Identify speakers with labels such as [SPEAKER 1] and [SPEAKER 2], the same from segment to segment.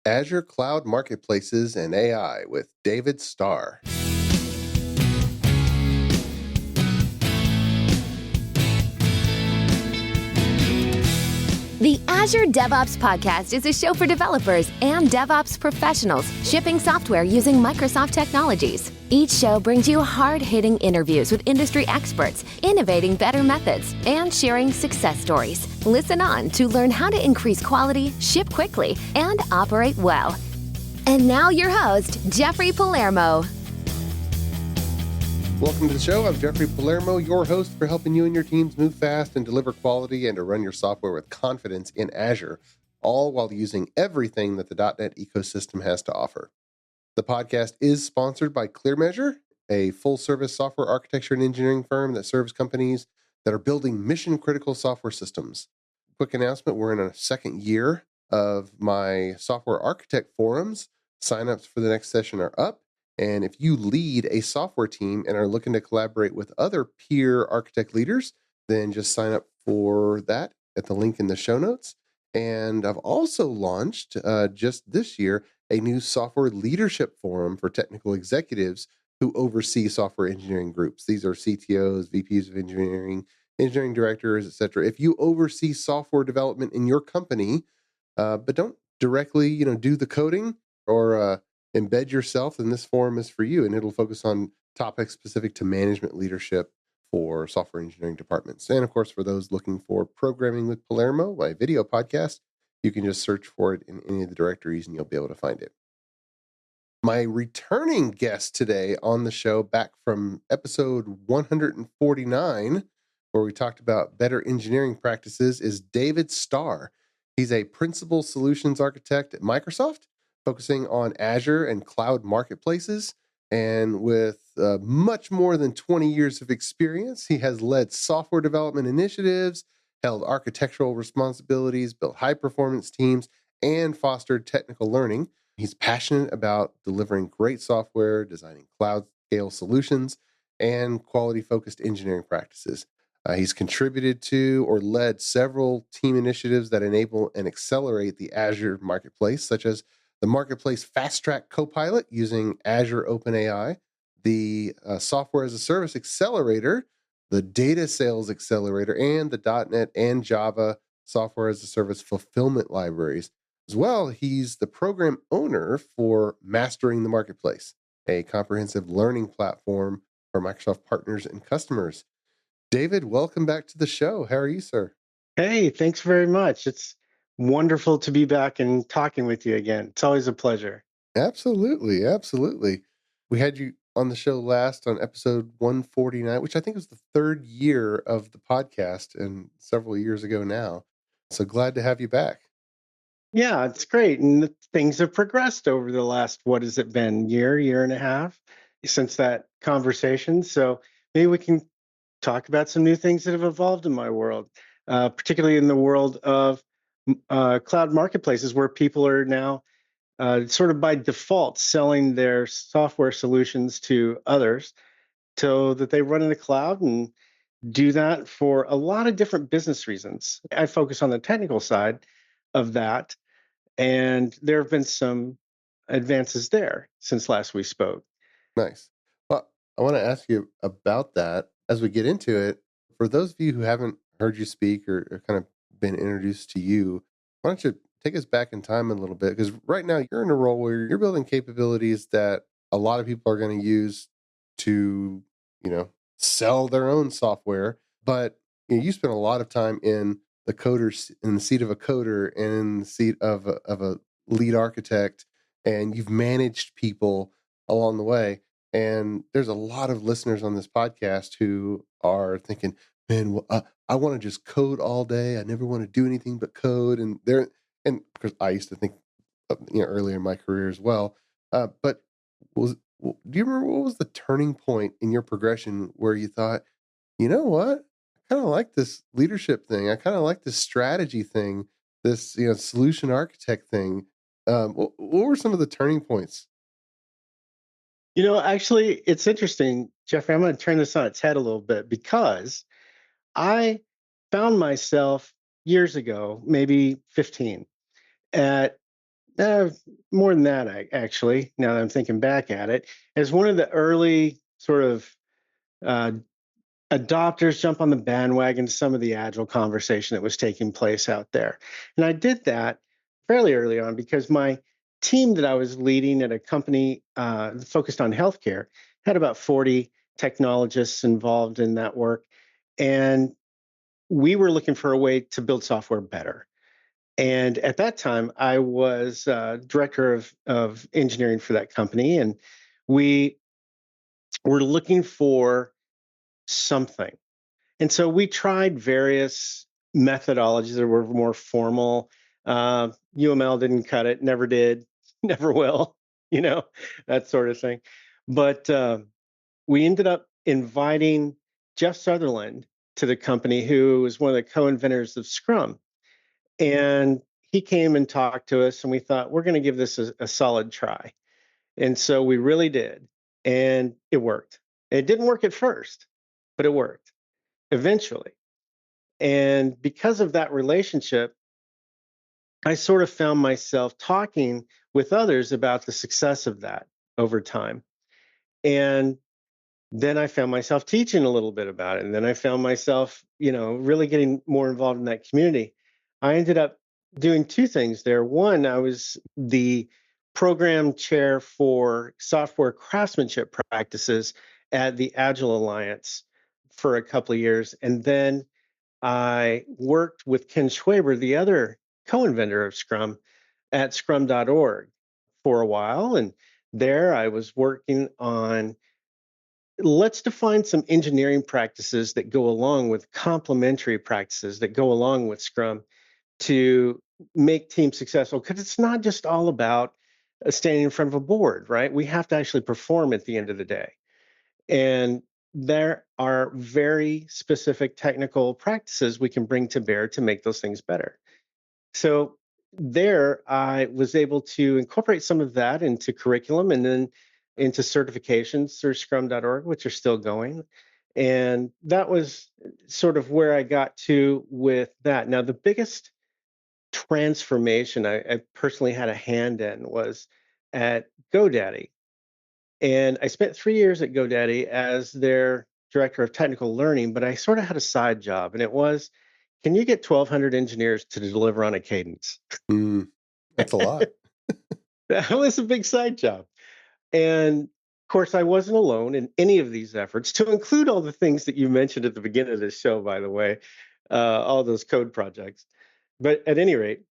[SPEAKER 1] Azure Cloud Marketplaces and AI with David Starr.
[SPEAKER 2] The Azure DevOps Podcast is a show for developers and DevOps professionals shipping software using Microsoft technologies. Each show brings you hard-hitting interviews with industry experts, innovating better methods, and sharing success stories. Listen on to learn how to increase quality, ship quickly, and operate well. And now your host, Jeffrey Palermo.
[SPEAKER 1] Welcome to the show. I'm Jeffrey Palermo, your host for helping you and your teams move fast and deliver quality and to run your software with confidence in Azure, all while using everything that the .NET ecosystem has to offer. The podcast is sponsored by ClearMeasure, a full-service software architecture and engineering firm that serves companies that are building mission-critical software systems. Quick announcement, we're in a second year of my software architect forums. Signups for the next session are up. And if you lead a software team and are looking to collaborate with other peer architect leaders, then just sign up for that at the link in the show notes. And I've also launched just this year a new software leadership forum for technical executives who oversee software engineering groups. These are CTOs, VPs of engineering, engineering directors, etc. If you oversee software development in your company, but don't directly, do the coding or embed yourself, then this forum is for you, and it'll focus on topics specific to management leadership for software engineering departments. And of course, for those looking for Programming with Palermo, my video podcast, you can just search for it in any of the directories and you'll be able to find it. My returning guest today on the show, back from episode 149, where we talked about better engineering practices, is David Starr. He's a principal solutions architect at Microsoft, focusing on Azure and cloud marketplaces. And with much more than 20 years of experience, he has led software development initiatives, held architectural responsibilities, built high-performance teams, and fostered technical learning. He's passionate about delivering great software, designing cloud-scale solutions, and quality-focused engineering practices. He's contributed to or led several team initiatives that enable and accelerate the Azure Marketplace, such as the Marketplace FastTrack Copilot using Azure Open AI, the Software as a Service Accelerator, the Data Sales Accelerator, and the .NET and Java Software as a Service fulfillment libraries. As well, he's the program owner for Mastering the Marketplace, a comprehensive learning platform for Microsoft partners and customers. David, welcome back to the show. How are you, sir?
[SPEAKER 3] Hey, thanks very much. It's wonderful to be back and talking with you again. It's always a pleasure.
[SPEAKER 1] Absolutely, absolutely. We had you on the show last on episode 149, which I think was the third year of the podcast and several years ago now. So glad to have you back.
[SPEAKER 3] Yeah, it's great. And things have progressed over the last, what has it been, year and a half since that conversation. So maybe we can talk about some new things that have evolved in my world, particularly in the world of cloud marketplaces where people are now sort of by default selling their software solutions to others so that they run in the cloud and do that for a lot of different business reasons. I focus on the technical side of that, and there have been some advances there since last we spoke.
[SPEAKER 1] Nice. Well, I want to ask you about that as we get into it. For those of you who haven't heard you speak or kind of been introduced to you, why don't you take us back in time a little bit? Because right now you're in a role where you're building capabilities that a lot of people are going to use to, sell their own software. But you spend a lot of time in the seat of a coder and in the seat of a lead architect, and you've managed people along the way. And there's a lot of listeners on this podcast who are thinking, man, I want to just code all day. I never want to do anything but code. And because I used to think, earlier in my career as well. But do you remember what was the turning point in your progression where you thought, you know what? I kind of like this leadership thing. I kind of like this strategy thing, this solution architect thing. What were some of the turning points?
[SPEAKER 3] Actually, it's interesting, Jeffrey. I'm going to turn this on its head a little bit because I found myself years ago, maybe 15, at More than that, actually, now that I'm thinking back at it, as one of the early sort of uh, adopters jump on the bandwagon to some of the agile conversation that was taking place out there. And I did that fairly early on because my team that I was leading at a company focused on healthcare had about 40 technologists involved in that work. And we were looking for a way to build software better. And at that time, I was director of engineering for that company. And we were looking for something. And so we tried various methodologies that were more formal. UML didn't cut it, never did, never will, that sort of thing. But we ended up inviting Jeff Sutherland to the company, who was one of the co-inventors of Scrum. And he came and talked to us, and we thought, we're going to give this a solid try. And so we really did. And it worked. It didn't work at first, but it worked eventually. And because of that relationship, I sort of found myself talking with others about the success of that over time. And then I found myself teaching a little bit about it. And then I found myself, really getting more involved in that community. I ended up doing two things there. One, I was the program chair for software craftsmanship practices at the Agile Alliance for a couple of years. And then I worked with Ken Schwaber, the other co-inventor of Scrum, at scrum.org for a while. And there I was working on, let's define some engineering practices that go along with complementary practices that go along with Scrum to make teams successful. Because it's not just all about standing in front of a board, right? We have to actually perform at the end of the day. And there are very specific technical practices we can bring to bear to make those things better. So there, I was able to incorporate some of that into curriculum and then into certifications through scrum.org, which are still going. And that was sort of where I got to with that. Now, the biggest transformation I personally had a hand in was at GoDaddy. And I spent 3 years at GoDaddy as their director of technical learning, but I sort of had a side job, and it was, can you get 1,200 engineers to deliver on a cadence?
[SPEAKER 1] That's a lot.
[SPEAKER 3] That was a big side job. And of course, I wasn't alone in any of these efforts, to include all the things that you mentioned at the beginning of this show, by the way, all those code projects. But at any rate,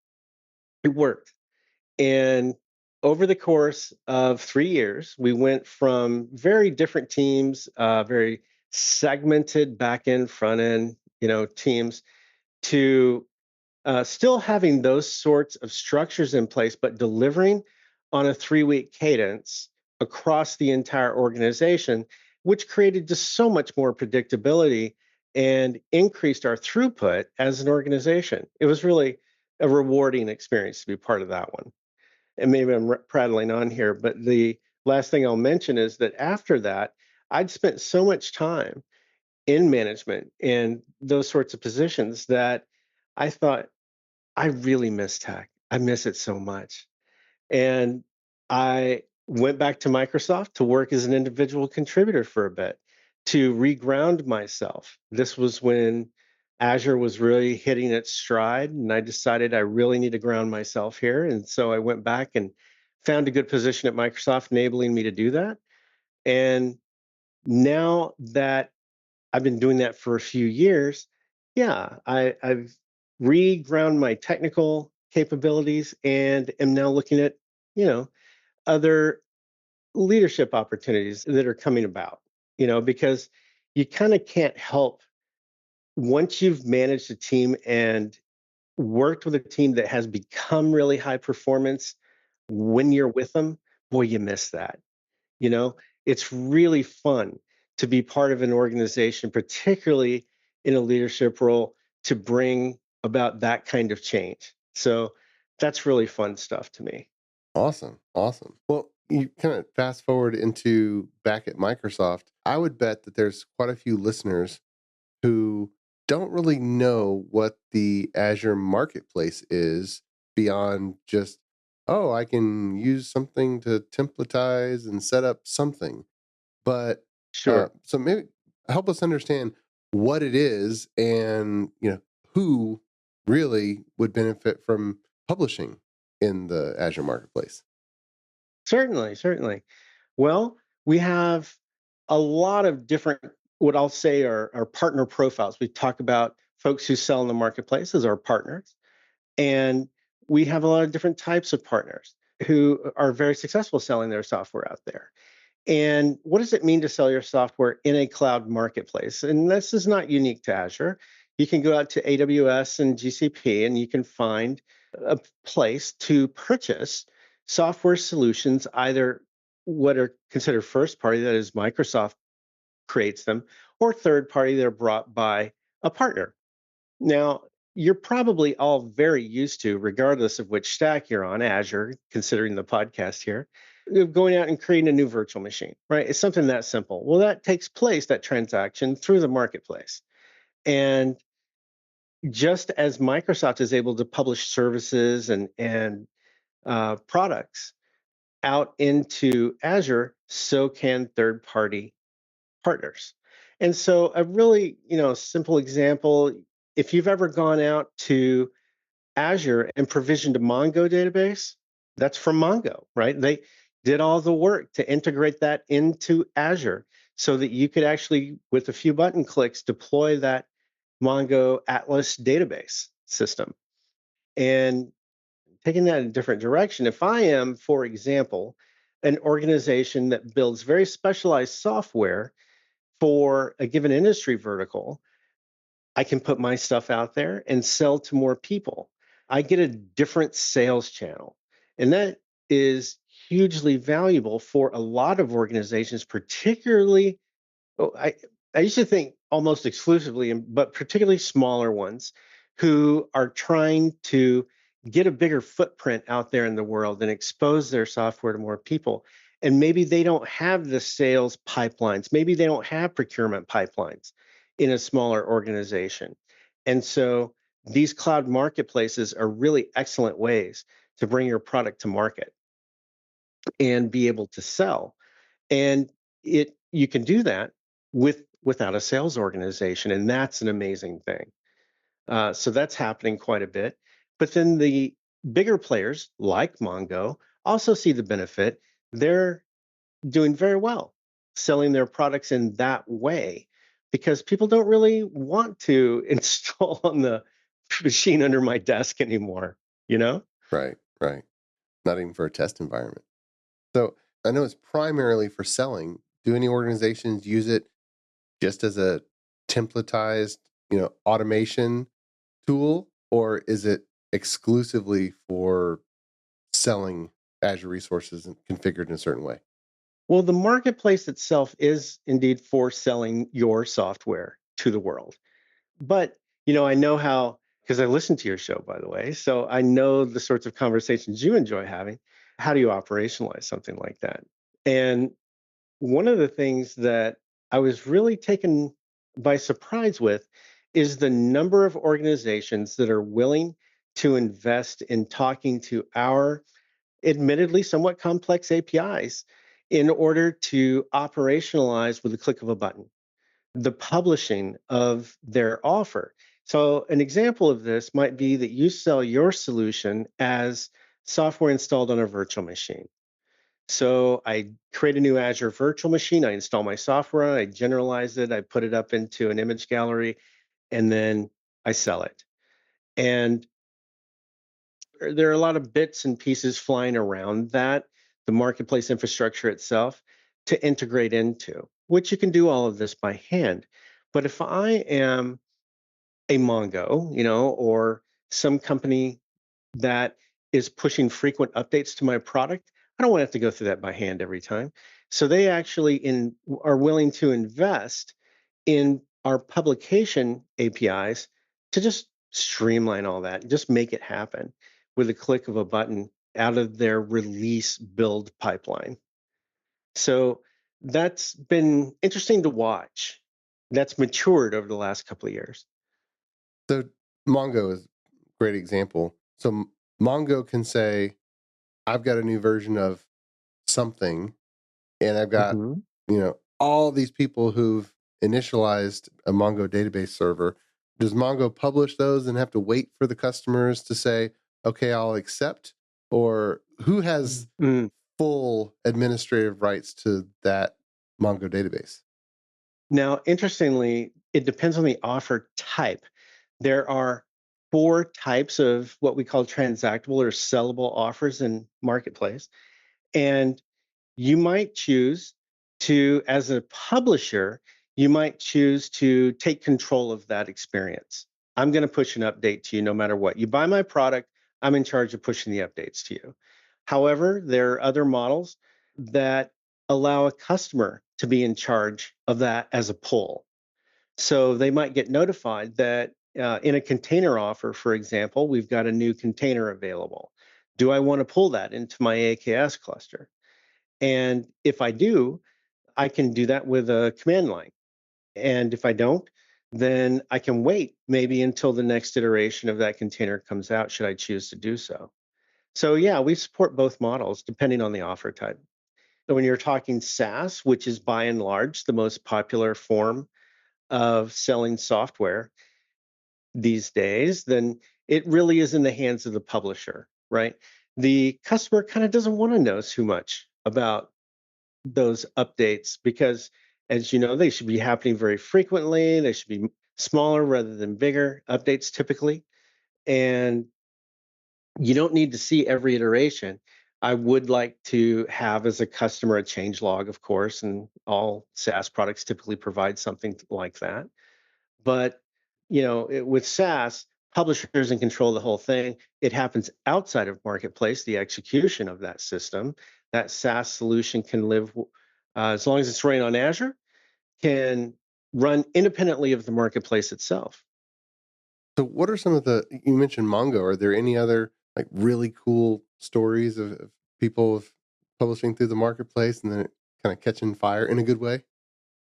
[SPEAKER 3] it worked. And over the course of 3 years, we went from very different teams, very segmented back end, front end, teams, to still having those sorts of structures in place, but delivering on a 3-week cadence across the entire organization, which created just so much more predictability and increased our throughput as an organization. It was really a rewarding experience to be part of that one. And maybe I'm prattling on here, but the last thing I'll mention is that after that, I'd spent so much time in management and those sorts of positions that I thought, I really miss tech. I miss it so much. And I went back to Microsoft to work as an individual contributor for a bit to reground myself. This was when Azure was really hitting its stride, and I decided I really need to ground myself here. And so I went back and found a good position at Microsoft, enabling me to do that. And now that I've been doing that for a few years, yeah, I've reground my technical capabilities and am now looking at, other leadership opportunities that are coming about, because you kind of can't help, once you've managed a team and worked with a team that has become really high performance, when you're with them, boy, you miss that. You know, it's really fun to be part of an organization, particularly in a leadership role, to bring about that kind of change. So that's really fun stuff to me.
[SPEAKER 1] Awesome. Awesome. Well, you kind of fast forward into back at Microsoft. I would bet that there's quite a few listeners who don't really know what the Azure Marketplace is beyond just oh, I can use something to templatize and set up something. But
[SPEAKER 3] Sure.
[SPEAKER 1] so maybe help us understand what it is and who really would benefit from publishing in the Azure Marketplace.
[SPEAKER 3] Certainly, certainly. Well, we have a lot of different, what I'll say are partner profiles. We talk about folks who sell in the marketplace as our partners. And we have a lot of different types of partners who are very successful selling their software out there. And what does it mean to sell your software in a cloud marketplace? And this is not unique to Azure. You can go out to AWS and GCP and you can find a place to purchase software solutions, either what are considered first party, that is, Microsoft creates them, or third party, they're brought by a partner. Now, you're probably all very used to, regardless of which stack you're on, Azure, considering the podcast here, going out and creating a new virtual machine, right? It's something that simple. Well, that takes place, that transaction, through the marketplace. And just as Microsoft is able to publish services and products out into Azure, so can third-party partners. And so a really, simple example, if you've ever gone out to Azure and provisioned a Mongo database, that's from Mongo, right? They did all the work to integrate that into Azure so that you could actually, with a few button clicks, deploy that Mongo Atlas database system. And taking that in a different direction, if I am, for example, an organization that builds very specialized software for a given industry vertical, I can put my stuff out there and sell to more people. I get a different sales channel. And that is hugely valuable for a lot of organizations, particularly, oh, I used to think almost exclusively, but particularly smaller ones who are trying to get a bigger footprint out there in the world and expose their software to more people. And maybe they don't have the sales pipelines, maybe they don't have procurement pipelines in a smaller organization. And so these cloud marketplaces are really excellent ways to bring your product to market and be able to sell. And you can do that without a sales organization, and that's an amazing thing. So that's happening quite a bit. But then the bigger players like Mongo also see the benefit. They're doing very well selling their products in that way because people don't really want to install on the machine under my desk anymore, you know?
[SPEAKER 1] Right, right. Not even for a test environment. So I know it's primarily for selling. Do any organizations use it just as a templatized, automation tool, or is it exclusively for selling Azure resources and configured in a certain way?
[SPEAKER 3] Well, the marketplace itself is indeed for selling your software to the world. But, I know how, because I listen to your show, by the way, so I know the sorts of conversations you enjoy having. How do you operationalize something like that? And one of the things that I was really taken by surprise with is the number of organizations that are willing to invest in talking to our admittedly somewhat complex APIs in order to operationalize with the click of a button the publishing of their offer. So, an example of this might be that you sell your solution as software installed on a virtual machine. So, I create a new Azure virtual machine, I install my software, I generalize it, I put it up into an image gallery, and then I sell it. And there are a lot of bits and pieces flying around that, the marketplace infrastructure itself, to integrate into, which you can do all of this by hand. But if I am a Mongo, or some company that is pushing frequent updates to my product, I don't want to have to go through that by hand every time. So they actually are willing to invest in our publication APIs to just streamline all that, just make it happen with a click of a button out of their release build pipeline. So that's been interesting to watch. That's matured over the last couple of years.
[SPEAKER 1] So Mongo is a great example. So Mongo can say, I've got a new version of something, and I've got,
[SPEAKER 3] Hmm.
[SPEAKER 1] all these people who've initialized a Mongo database server. Does Mongo publish those and have to wait for the customers to say, okay, I'll accept? Or who has
[SPEAKER 3] Mm.
[SPEAKER 1] full administrative rights to that Mongo database?
[SPEAKER 3] Now, interestingly, it depends on the offer type. There are 4 types of what we call transactable or sellable offers in Marketplace. And you might choose to, as a publisher, you might choose to take control of that experience. I'm going to push an update to you no matter what. You buy my product, I'm in charge of pushing the updates to you. However, there are other models that allow a customer to be in charge of that as a pull. So they might get notified that in a container offer, for example, we've got a new container available. Do I want to pull that into my AKS cluster? And if I do, I can do that with a command line. And if I don't, then I can wait maybe until the next iteration of that container comes out, should I choose to do so. So, yeah, we support both models depending on the offer type. So, when you're talking SaaS, which is by and large the most popular form of selling software these days, then it really is in the hands of the publisher, right? The customer kind of doesn't want to know too much about those updates because, as you know, they should be happening very frequently. They should be smaller rather than bigger updates typically. And you don't need to see every iteration. I would like to have as a customer a change log, of course, and all SaaS products typically provide something like that. But with SaaS, publishers in control of the whole thing. It happens outside of Marketplace, the execution of that system. That SaaS solution can live, as long as it's running on Azure, can run independently of the Marketplace itself.
[SPEAKER 1] So what are some of you mentioned Mongo, are there any other like really cool stories of people of publishing through the marketplace and then it kind of catching fire in a good way?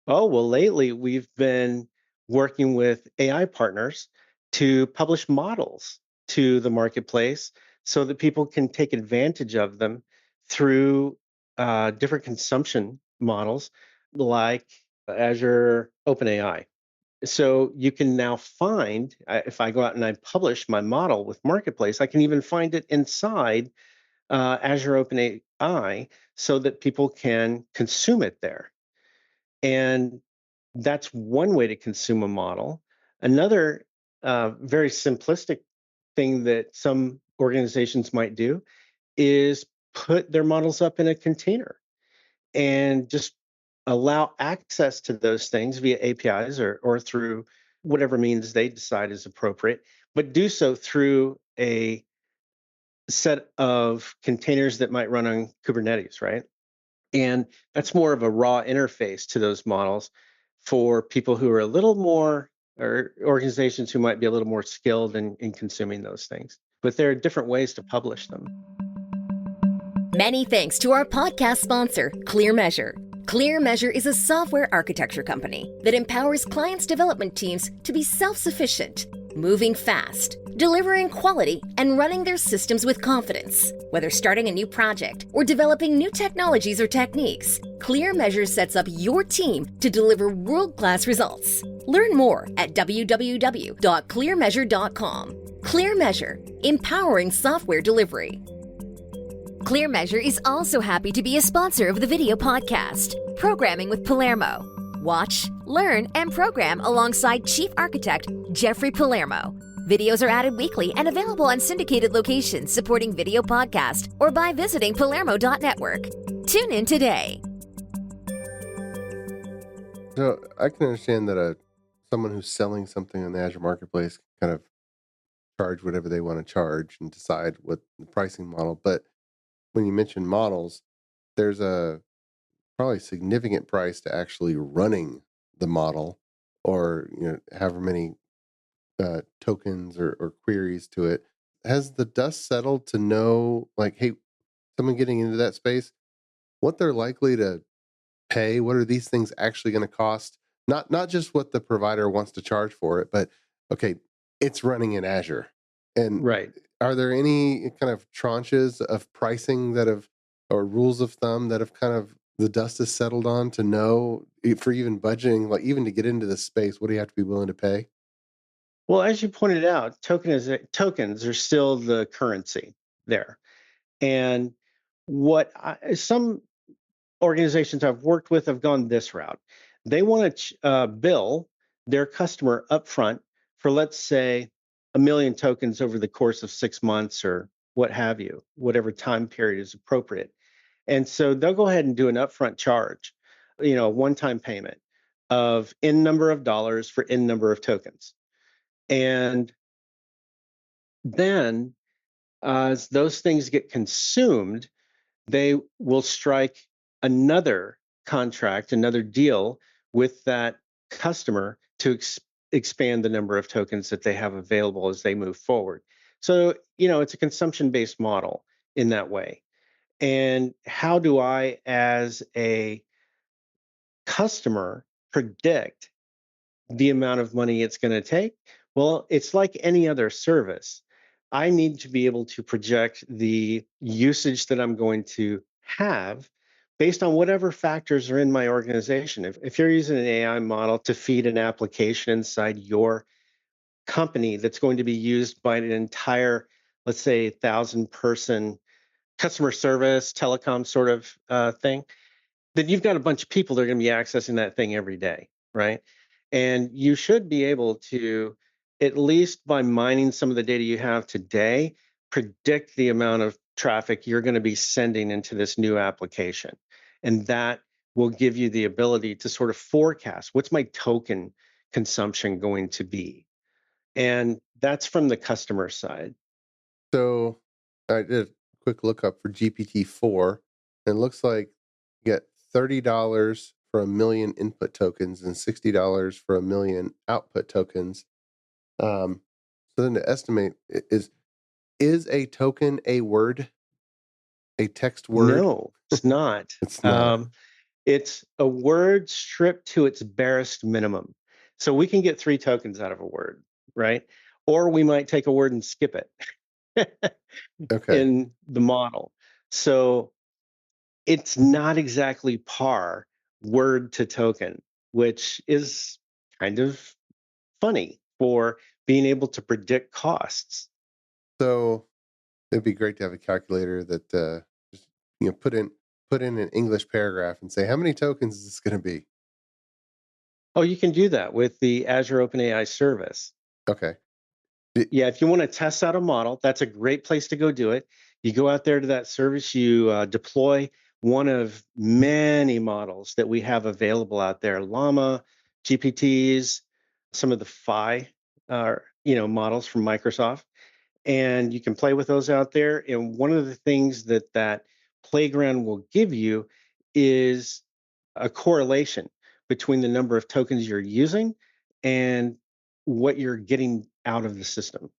[SPEAKER 3] Oh, well, lately we've been working with AI partners to publish models to the Marketplace so that people can take advantage of them through different consumption models like Azure Open AI. So you can now find, if I go out and I publish my model with Marketplace, I can even find it inside Azure Open AI so that people can consume it there. And that's one way to consume a model. Another very simplistic thing that some organizations might do is put their models up in a container and just allow access to those things via APIs or through whatever means they decide is appropriate, but do so through a set of containers that might run on Kubernetes, right? And that's more of a raw interface to those models for people who are a little more, or organizations who might be a little more skilled in consuming those things. But there are different ways to publish them.
[SPEAKER 2] Many thanks to our podcast sponsor, ClearMeasure. ClearMeasure is a software architecture company that empowers clients' development teams to be self-sufficient, moving fast, delivering quality, and running their systems with confidence. Whether starting a new project or developing new technologies or techniques, ClearMeasure sets up your team to deliver world-class results. Learn more at www.clearmeasure.com. ClearMeasure, empowering software delivery. ClearMeasure is also happy to be a sponsor of the video podcast, Programming with Palermo. Watch, learn, and program alongside Chief Architect Jeffrey Palermo. Videos are added weekly and available on syndicated locations supporting video podcast or by visiting palermo.network. Tune in today.
[SPEAKER 1] So I can understand that someone who's selling something on the Azure Marketplace can kind of charge whatever they want to charge and decide what the pricing model. But when you mention models, there's a probably significant price to actually running the model, or however many tokens or queries to it. Has the dust settled to know, like, hey, someone getting into that space, what they're likely to pay? What are these things actually going to cost? Not just what the provider wants to charge for it, but okay, it's running in Azure, and
[SPEAKER 3] Right.
[SPEAKER 1] are there any kind of tranches of pricing that have, or rules of thumb that have kind of the dust has settled on to know for even budgeting, like even to get into this space, what do you have to be willing to pay?
[SPEAKER 3] Well, as you pointed out, tokens are still the currency there. And some organizations I've worked with have gone this route. They want to bill their customer upfront for, let's say, 1 million tokens over the course of 6 months or what have you, whatever time period is appropriate. And so they'll go ahead and do an upfront charge, a one-time payment of N number of dollars for N number of tokens. And then as those things get consumed, they will strike another contract, another deal with that customer to expand the number of tokens that they have available as they move forward. So, it's a consumption-based model in that way. And how do I, as a customer, predict the amount of money it's going to take? Well, it's like any other service. I need to be able to project the usage that I'm going to have based on whatever factors are in my organization. If you're using an AI model to feed an application inside your company that's going to be used by an entire, let's say, 1,000-person customer service, telecom sort of thing, then you've got a bunch of people that are going to be accessing that thing every day, right? And you should be able to, at least by mining some of the data you have today, predict the amount of traffic you're going to be sending into this new application. And that will give you the ability to sort of forecast what's my token consumption going to be. And that's from the customer side.
[SPEAKER 1] So I did a quick lookup for GPT-4, and it looks like you get $30 for 1 million input tokens and $60 for 1 million output tokens. So then to estimate, is a token a word, a text word?
[SPEAKER 3] No, it's not.
[SPEAKER 1] It's not.
[SPEAKER 3] It's a word stripped to its barest minimum. So we can get 3 tokens out of a word, right? Or we might take a word and skip it
[SPEAKER 1] Okay.
[SPEAKER 3] in the model. So it's not exactly par word to token, which is kind of funny for being able to predict costs.
[SPEAKER 1] So it'd be great to have a calculator that just put in an English paragraph and say how many tokens is this going to be.
[SPEAKER 3] Oh, you can do that with the Azure Open AI service.
[SPEAKER 1] Okay.
[SPEAKER 3] Yeah, if you want to test out a model, that's a great place to go do it. You go out there to that service, you deploy one of many models that we have available out there: Llama, GPTs, some of the Phi, models from Microsoft, and you can play with those out there. And one of the things that playground will give you is a correlation between the number of tokens you're using and what you're getting out of the system.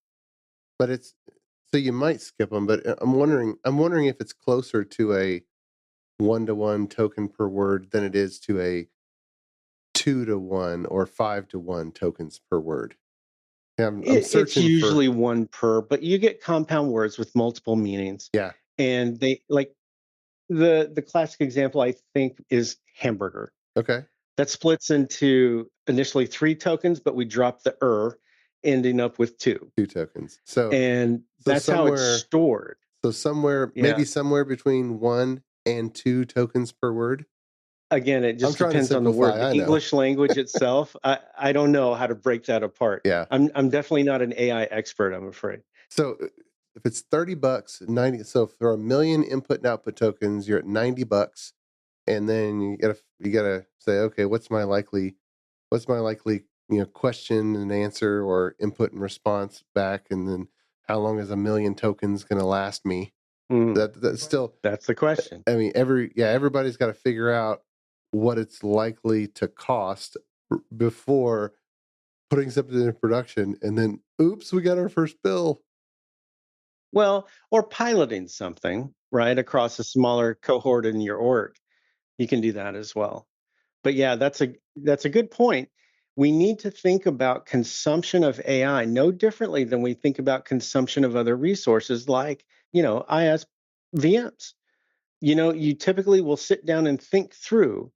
[SPEAKER 1] But it's so you might skip them, but I'm wondering if it's closer to a 1-to-1 token per word than it is to a 2-to-1 or 5-to-1 tokens per word. Yeah, I'm
[SPEAKER 3] It's
[SPEAKER 1] searching for.
[SPEAKER 3] usually one per, but you get compound words with multiple meanings.
[SPEAKER 1] Yeah.
[SPEAKER 3] And they like the classic example, I think, is hamburger.
[SPEAKER 1] Okay.
[SPEAKER 3] That splits into initially 3 tokens, but we drop the ending up with 2.
[SPEAKER 1] 2 tokens. So
[SPEAKER 3] And
[SPEAKER 1] so
[SPEAKER 3] that's how it's
[SPEAKER 1] somewhere
[SPEAKER 3] stored.
[SPEAKER 1] so somewhere
[SPEAKER 3] Yeah.
[SPEAKER 1] maybe somewhere between 1 and 2 tokens per word.
[SPEAKER 3] Again, it
[SPEAKER 1] I'm
[SPEAKER 3] just
[SPEAKER 1] trying to
[SPEAKER 3] depends on the word.
[SPEAKER 1] simplify.
[SPEAKER 3] The
[SPEAKER 1] I know.
[SPEAKER 3] English language itself, I don't know how to break that apart.
[SPEAKER 1] Yeah.
[SPEAKER 3] I'm definitely not an AI expert, I'm afraid.
[SPEAKER 1] So if it's $30, 90. So for 1 million input and output tokens, you're at $90, and then you gotta say, okay, what's my likely question and answer or input and response back, and then how long is 1 million tokens going to last me?
[SPEAKER 3] Mm,
[SPEAKER 1] That's still.
[SPEAKER 3] that's the question.
[SPEAKER 1] I mean, everybody's got to figure out what it's likely to cost before putting something in production, and then oops, we got our first bill.
[SPEAKER 3] Well, or piloting something, right, across a smaller cohort in your org. You can do that as well. But yeah, that's a good point. we need to think about consumption of AI no differently than we think about consumption of other resources like, IaaS VMs. You typically will sit down and think through,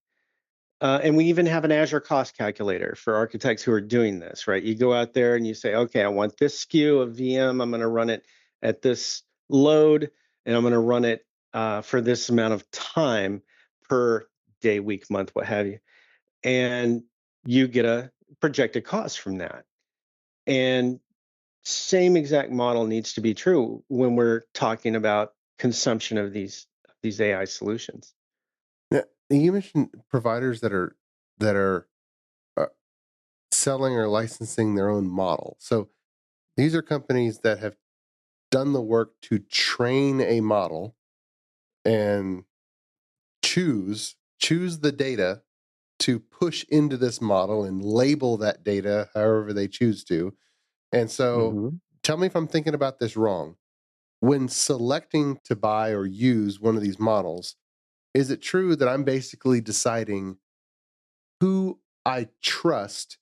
[SPEAKER 3] and we even have an Azure cost calculator for architects who are doing this, right? You go out there and you say, okay, I want this SKU of VM. I'm going to run it at this load, and I'm going to run it for this amount of time per day, week, month, what have you. And you get a projected cost from that. And same exact model needs to be true when we're talking about consumption of these AI solutions.
[SPEAKER 1] Now, you mentioned providers that are uh, selling or licensing their own model. So these are companies that have done the work to train a model and choose the data to push into this model and label that data however they choose to. And so tell me if I'm thinking about this wrong. When selecting to buy or use one of these models, is it true that I'm basically deciding who I trust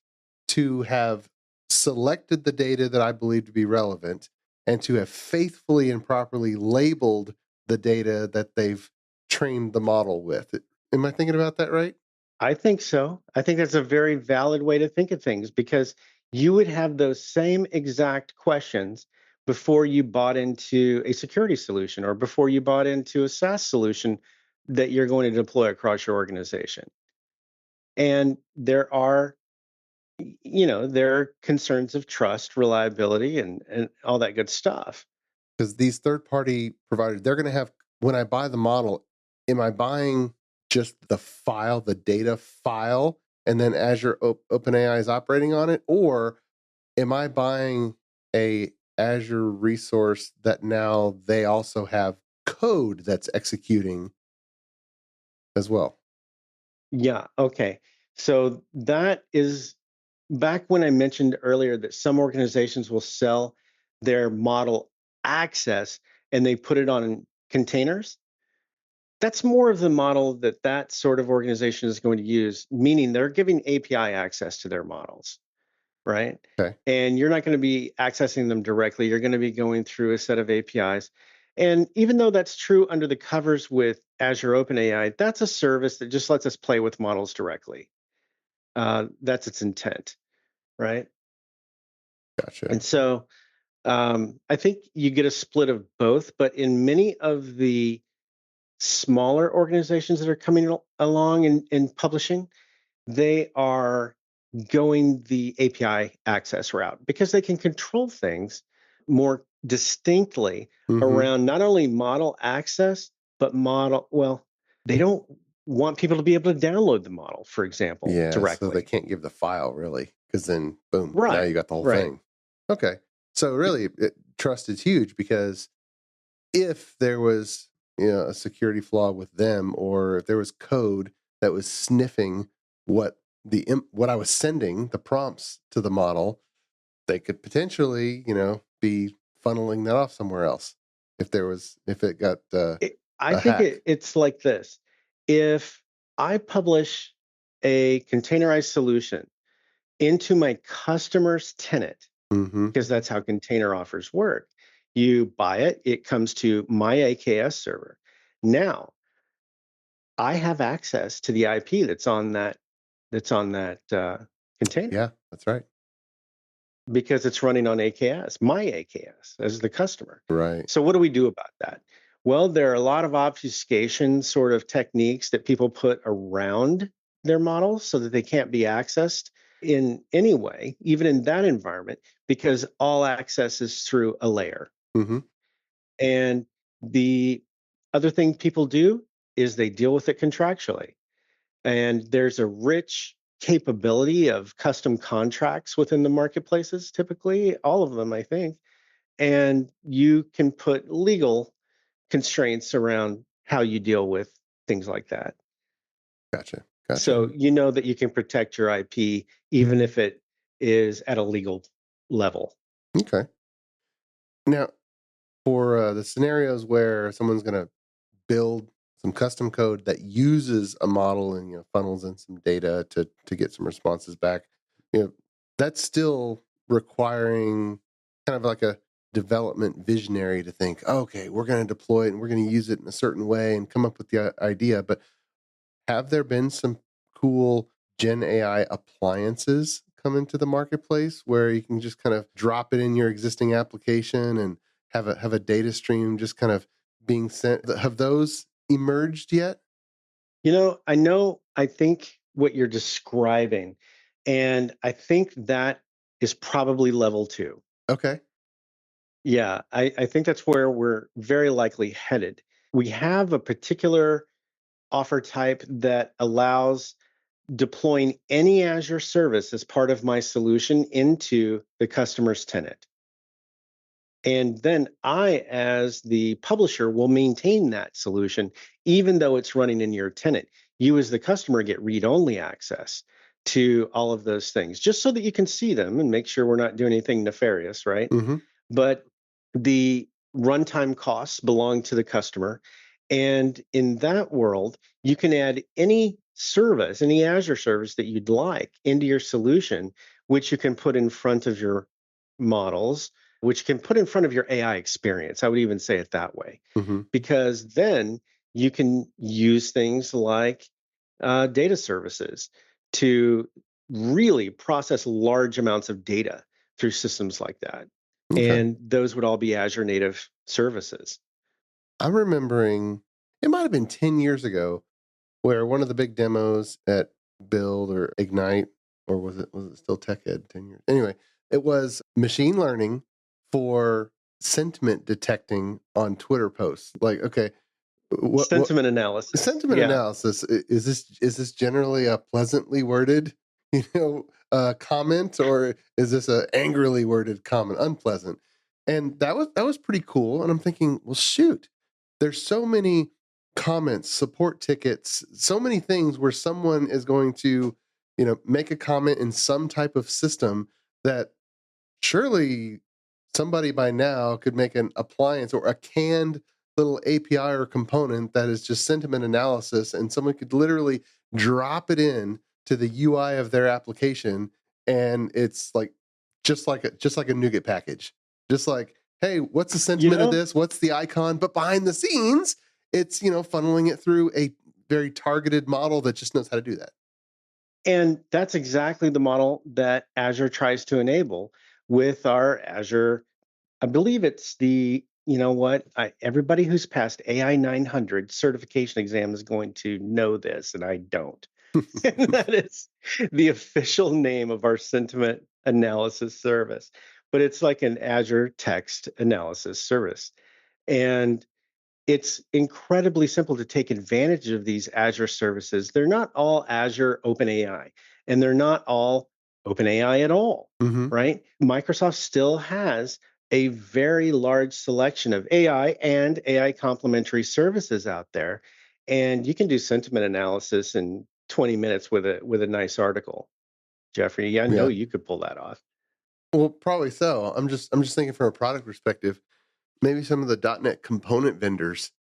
[SPEAKER 1] to have selected the data that I believe to be relevant and to have faithfully and properly labeled the data that they've trained the model with? Am I thinking about that right?
[SPEAKER 3] I think so. I think that's a very valid way to think of things because you would have those same exact questions before you bought into a security solution or before you bought into a SaaS solution that you're going to deploy across your organization. And there are concerns of trust, reliability, and all that good stuff.
[SPEAKER 1] Because these third-party providers, they're going to have, when I buy the model, am I buying just the file, the data file, and then Azure OpenAI is operating on it? Or am I buying a Azure resource that now they also have code that's executing as well?
[SPEAKER 3] Yeah, okay. So that is back when I mentioned earlier that some organizations will sell their model access and they put it on containers. That's more of the model that sort of organization is going to use, meaning they're giving API access to their models, right?
[SPEAKER 1] Okay.
[SPEAKER 3] And you're not going to be accessing them directly. You're going to be going through a set of APIs. And even though that's true under the covers with Azure OpenAI, that's a service that just lets us play with models directly. That's its intent, right?
[SPEAKER 1] Gotcha.
[SPEAKER 3] And so I think you get a split of both, but in many of the smaller organizations that are coming along in publishing, they are going the API access route because they can control things more distinctly around not only model access, but they don't want people to be able to download the model, for example,
[SPEAKER 1] Yeah, so they
[SPEAKER 3] directly.
[SPEAKER 1] can't give the file really, because then boom, now you
[SPEAKER 3] Right,
[SPEAKER 1] got the whole
[SPEAKER 3] right.
[SPEAKER 1] thing. Okay. So really, trust is huge because if there was, a security flaw with them, or if there was code that was sniffing what I was sending, the prompts to the model, they could potentially, be funneling that off somewhere else. If it got
[SPEAKER 3] I
[SPEAKER 1] a
[SPEAKER 3] think
[SPEAKER 1] hack.
[SPEAKER 3] it's like this. If I publish a containerized solution into my customer's tenant,
[SPEAKER 1] Mm-hmm.
[SPEAKER 3] because that's how container offers work. You buy it, it comes to my AKS server. Now, I have access to the IP that's on that container
[SPEAKER 1] Yeah, that's right.
[SPEAKER 3] because it's running on AKS, my AKS as the customer.
[SPEAKER 1] Right.
[SPEAKER 3] So what do we do about that? Well, there are a lot of obfuscation sort of techniques that people put around their models so that they can't be accessed in any way, even in that environment, because all access is through a layer.
[SPEAKER 1] Mm-hmm.
[SPEAKER 3] And the other thing people do is they deal with it contractually. And there's a rich capability of custom contracts within the marketplaces, typically, all of them, I think. And you can put legal constraints around how you deal with things like that.
[SPEAKER 1] Gotcha.
[SPEAKER 3] So you know that you can protect your IP even if it is at a legal level.
[SPEAKER 1] Okay. Now, for the scenarios where someone's going to build some custom code that uses a model and funnels in some data to get some responses back, you know, that's still requiring kind of like a development visionary to think, okay, we're going to deploy it and we're going to use it in a certain way and come up with the idea. But have there been some cool Gen AI appliances come into the marketplace where you can just kind of drop it in your existing application and have a data stream just kind of being sent? Have those emerged yet?
[SPEAKER 3] I think what you're describing, and I think that is probably level two.
[SPEAKER 1] Okay.
[SPEAKER 3] Yeah, I think that's where we're very likely headed. We have a particular offer type that allows deploying any Azure service as part of my solution into the customer's tenant. And then I, as the publisher, will maintain that solution, even though it's running in your tenant. You, as the customer, get read only access to all of those things, just so that you can see them and make sure we're not doing anything nefarious, right?
[SPEAKER 1] Mm-hmm.
[SPEAKER 3] But the runtime costs belong to the customer. And in that world, you can add any service, any Azure service that you'd like into your solution, which you can put in front of your models, which can put in front of your AI experience. I would even say it that way,
[SPEAKER 1] Mm-hmm.
[SPEAKER 3] because then you can use things like data services to really process large amounts of data through systems like that.
[SPEAKER 1] Okay.
[SPEAKER 3] And those would all be Azure native services.
[SPEAKER 1] I'm remembering it might have been 10 years ago where one of the big demos at Build or Ignite, or was it still Tech Ed 10 years? Anyway, it was machine learning for sentiment detecting on Twitter posts. Like, okay, what
[SPEAKER 3] Sentiment analysis.
[SPEAKER 1] sentiment
[SPEAKER 3] Yeah.
[SPEAKER 1] analysis is this generally a pleasantly worded, comment, or is this a angrily worded comment, unpleasant? And that was pretty cool. And I'm thinking, well, shoot, there's so many comments, support tickets, so many things where someone is going to, make a comment in some type of system that surely somebody by now could make an appliance or a canned little API or component that is just sentiment analysis, and someone could literally drop it in to the UI of their application, and it's like just like a NuGet package. Just like, hey, what's the
[SPEAKER 3] You
[SPEAKER 1] sentiment of
[SPEAKER 3] know,
[SPEAKER 1] this? What's the icon? But behind the scenes, it's funneling it through a very targeted model that just knows how to do that.
[SPEAKER 3] and that's exactly the model that Azure tries to enable with our Azure. I believe it's everybody who's passed AI 900 certification exam is going to know this, and I don't. And that is the official name of our sentiment analysis service. But it's like an Azure text analysis service. And it's incredibly simple to take advantage of these Azure services. They're not all Azure Open AI, and they're not all Open AI at all,
[SPEAKER 1] Hmm.
[SPEAKER 3] right? Microsoft still has a very large selection of AI and AI complementary services out there. And you can do sentiment analysis in 20 minutes with a nice article. Jeffrey, I know
[SPEAKER 1] Yeah.
[SPEAKER 3] you could pull that off.
[SPEAKER 1] Well, probably so. I'm just thinking from a product perspective, maybe some of the .NET component vendors.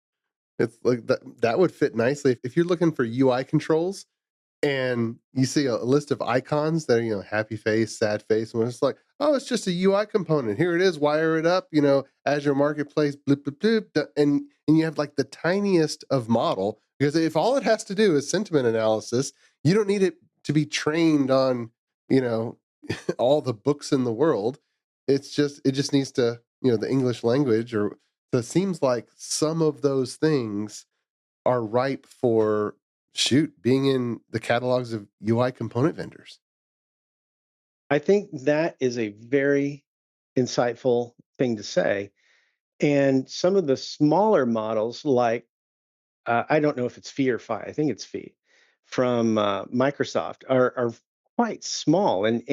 [SPEAKER 1] It's like that would fit nicely if you're looking for UI controls and you see a list of icons that are, happy face, sad face, and it's like, oh, it's just a UI component. Here it is, wire it up, Azure Marketplace, blip, blip, blip, and you have like the tiniest of model, because if all it has to do is sentiment analysis, you don't need it to be trained on, you know, all the books in the world. It just needs to, the English language, or so it seems like some of those things are ripe for being in the catalogs of UI component vendors.
[SPEAKER 3] I think that is a very insightful thing to say. And some of the smaller models, like I don't know if it's Fee or Fi, I think it's Fee from Microsoft, are quite small. And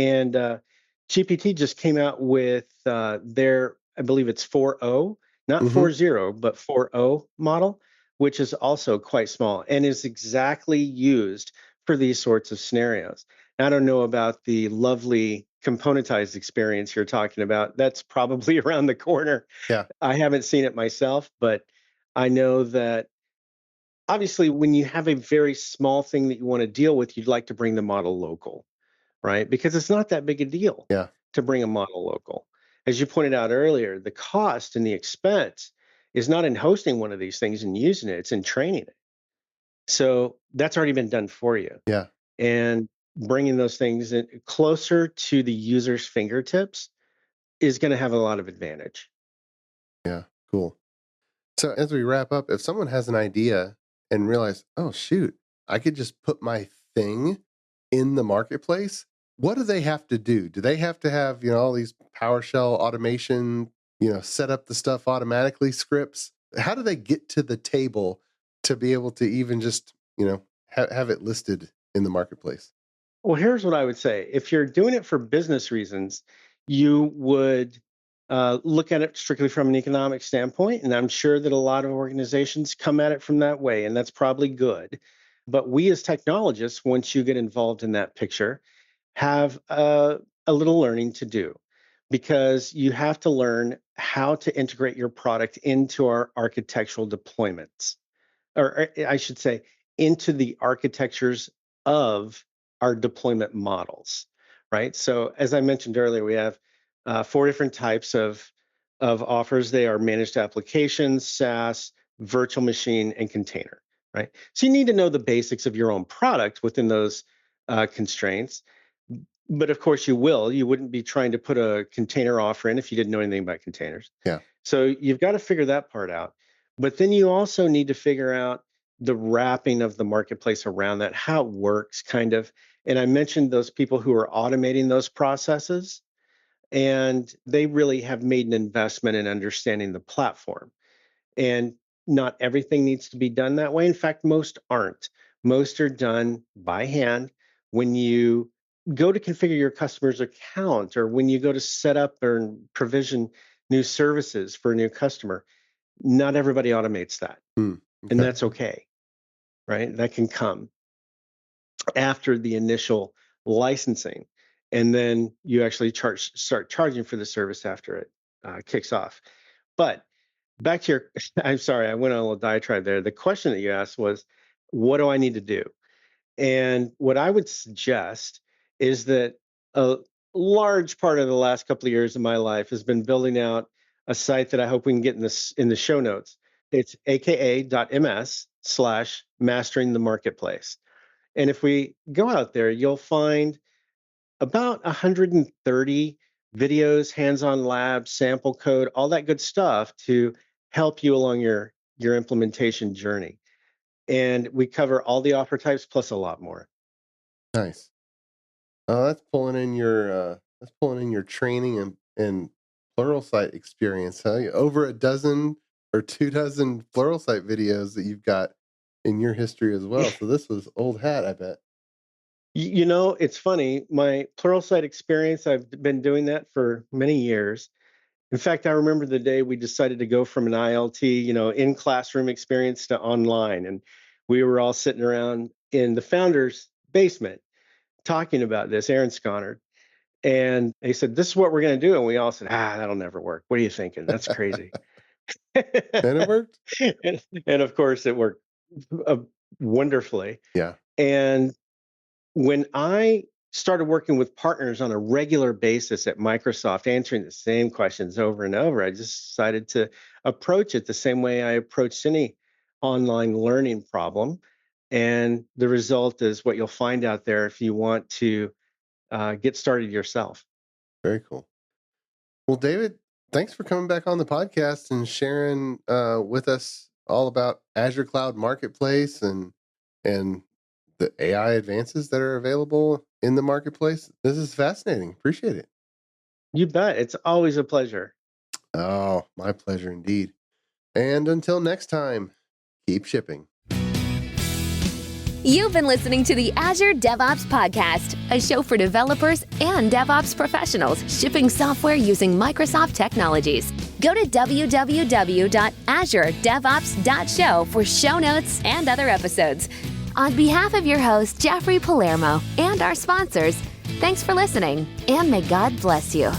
[SPEAKER 3] GPT just came out with their, I believe it's 4.0, not
[SPEAKER 1] Hmm.
[SPEAKER 3] 4.0, but 4.0 model, which is also quite small and is exactly used for these sorts of scenarios. I don't know about the lovely componentized experience you're talking about. That's probably around the corner.
[SPEAKER 1] Yeah.
[SPEAKER 3] I haven't seen it myself, but I know that obviously when you have a very small thing that you want to deal with, you'd like to bring the model local, right? Because it's not that big a deal to bring a model local. As you pointed out earlier, the cost and the expense is not in hosting one of these things and using it, it's in training it. So that's already been done for you.
[SPEAKER 1] Yeah.
[SPEAKER 3] And bringing those things in closer to the user's fingertips is going to have a lot of advantage.
[SPEAKER 1] Yeah, cool. So as we wrap up, if someone has an idea and realize, oh, shoot, I could just put my thing in the marketplace, what do they have to do? Do they have to have, all these PowerShell automation, set up the stuff automatically, scripts? How do they get to the table to be able to even just, have it listed in the marketplace?
[SPEAKER 3] Well, here's what I would say. If you're doing it for business reasons, you would look at it strictly from an economic standpoint. And I'm sure that a lot of organizations come at it from that way, and that's probably good. But we as technologists, once you get involved in that picture, have a little learning to do, because you have to learn how to integrate your product into our architectural deployments, or I should say, into the architectures of our deployment models, right? So as I mentioned earlier, we have 4 different types of offers. They are managed applications, SaaS, virtual machine, and container, right? So you need to know the basics of your own product within those constraints. But of course you will. You wouldn't be trying to put a container offer in if you didn't know anything about containers.
[SPEAKER 1] Yeah.
[SPEAKER 3] So you've got to figure that part out. But then you also need to figure out the wrapping of the marketplace around that, how it works, kind of. And I mentioned those people who are automating those processes, and they really have made an investment in understanding the platform. And not everything needs to be done that way. In fact, most aren't. Most are done by hand. When you go to configure your customer's account, or when you go to set up or provision new services for a new customer, not everybody automates that.
[SPEAKER 1] Okay.
[SPEAKER 3] And that's okay, right? That can come after the initial licensing. And then you actually start charging for the service after it kicks off. But back to your, I'm sorry, I went on a little diatribe there. The question that you asked was, what do I need to do? And what I would suggest is that a large part of the last couple of years of my life has been building out a site that I hope we can get in the show notes. It's aka.ms/mastering the marketplace. And if we go out there, you'll find about 130 videos, hands-on labs, sample code, all that good stuff to help you along your implementation journey. And we cover all the offer types plus a lot more.
[SPEAKER 1] Nice. That's pulling in your training and Pluralsight experience, huh? Over a dozen or 24 Pluralsight videos that you've got in your history as well. So this was old hat, I bet.
[SPEAKER 3] It's funny. My Pluralsight experience, I've been doing that for many years. In fact, I remember the day we decided to go from an ILT, in classroom experience to online. And we were all sitting around in the founder's basement talking about this, Aaron Sconnard. And they said, this is what we're going to do. And we all said, that'll never work. What are you thinking? That's crazy.
[SPEAKER 1] And it worked?
[SPEAKER 3] and of course, it worked wonderfully.
[SPEAKER 1] Yeah.
[SPEAKER 3] And when I started working with partners on a regular basis at Microsoft, answering the same questions over and over, I just decided to approach it the same way I approached any online learning problem. And the result is what you'll find out there if you want to get started yourself.
[SPEAKER 1] Very cool. Well, David, thanks for coming back on the podcast and sharing with us all about Azure Cloud Marketplace and the AI advances that are available in the marketplace. This is fascinating. Appreciate it.
[SPEAKER 3] You bet. It's always a pleasure.
[SPEAKER 1] Oh, my pleasure indeed. And until next time, keep shipping.
[SPEAKER 2] You've been listening to the Azure DevOps Podcast, a show for developers and DevOps professionals shipping software using Microsoft technologies. Go to www.azuredevops.show for show notes and other episodes. On behalf of your host, Jeffrey Palermo, and our sponsors, thanks for listening, and may God bless you.